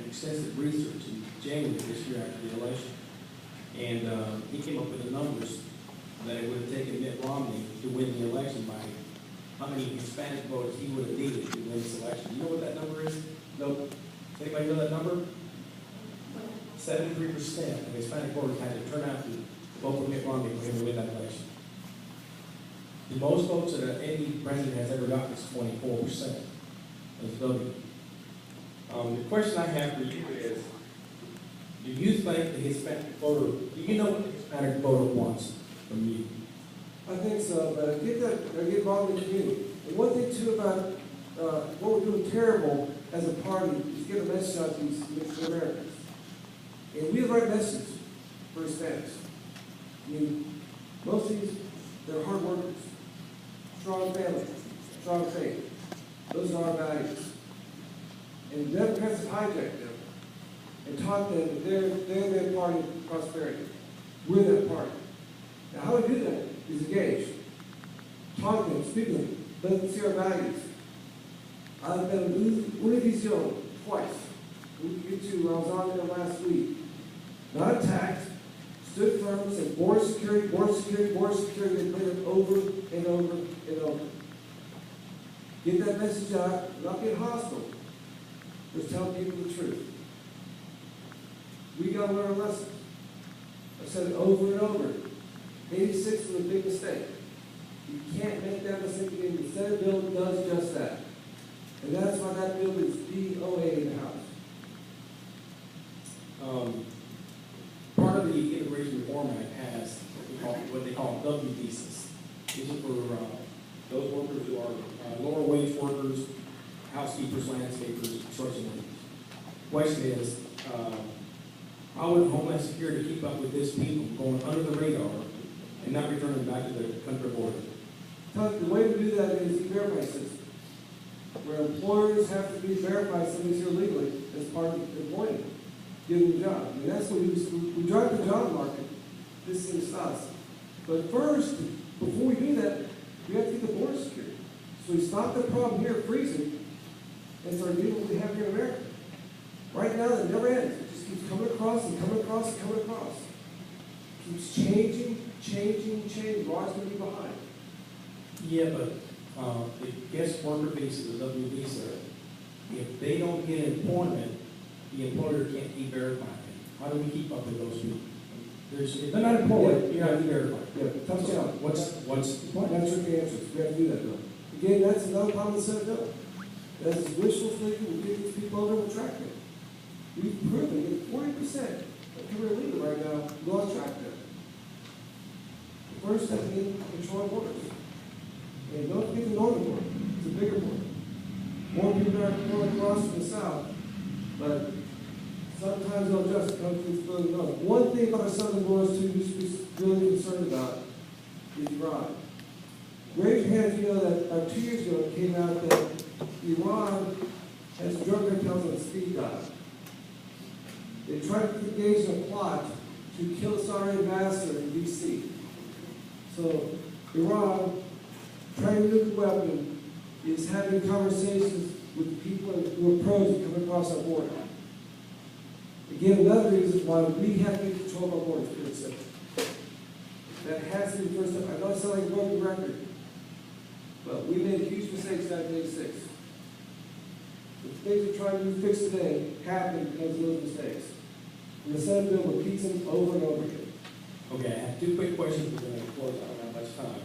extensive research in January this year after the election. And he came up with the numbers that it would have taken Mitt Romney to win the election by how many Hispanic votes he would have needed to win this election. You know what that number is? No. Does anybody know that number? 73% of Hispanic voters had to turn out to vote for Mitt Romney for him to win that election. The most votes that any president has ever gotten is 24% of voting. The question I have for you is, do you think the Hispanic voter, do you know what the Hispanic voter wants from you? I think so, but I get involved in the community. And one thing too about what we're doing terrible as a party is get a message out to these mixed Americans. And we have the right message for Hispanics. I mean, most of these, they're hard workers, strong family, strong faith. Those are our values. And the Democrats have hijacked them and taught them that they're their party of prosperity. We're that party. Now, how we do that is engage, talk to them, speak to them, let them see our values. I've been Univision twice. We get to, I was on there last week. Not attacked, stood firm, said border security, border security, border security. They played it over and over and over. Get that message out, not get hostile. Just tell people the truth. We got to learn a lesson. I've said it over and over. 86 was a big mistake. You can't make that mistake again. The Senate bill does just that. And that's why that bill is DOA in the House. Part of the Immigration Reform Act has what they call W visas. These are for those workers who are lower wage workers, housekeepers, landscapers, construction workers. Question is, how would Homeland Security keep up with this people going under the radar and not returning back to their country of origin? The way to do that is the verify system, where employers have to be verified somebody's here legally as part of employment, give them a job. I mean, that's what we drive the job market. This is us. But first, before we do that, we have to get the border security. So we stop the problem here freezing and start dealing with what we have here in America. Right now, it never ends. It just keeps coming across and coming across and coming across. It keeps changing. We're always going to be behind. Yeah, but the guest worker visa, the W visa, if they don't get employment, the employer can't keep verifying it. How do we keep up with those people? If they're not employed, you're not verified. Yeah, tough job. What's the point? That's tricky answers. We have to do that, though. Again, that's another problem with the Senate bill. That's wishful thinking. We get these people over and track them. We've proven that 40% that come here legal right now go on track them. The first step is control borders. And don't forget the northern border. It's a bigger border. More people are going across from the south, but sometimes they'll just come through further north. One thing about our southern borders, too, we should be really concerned about is Iran. Raise your hand if you know that 2 years ago it came out that Iran has drug cartels on speed dial. They tried to engage in a plot to kill the Saudi ambassador in D.C. So Iran, trying to nuke weapon, is having conversations with people who are pros to come across our border. Again, another reason why we have to get control of our borders, pretty simple. That has to be the first step. I know it sounds like a broken record, but we made huge mistakes back in '86. The things we're trying to fix today happened because of those mistakes. And the Senate bill repeats them over and over again. Okay, I have two quick questions. We're going to close. I don't have much time.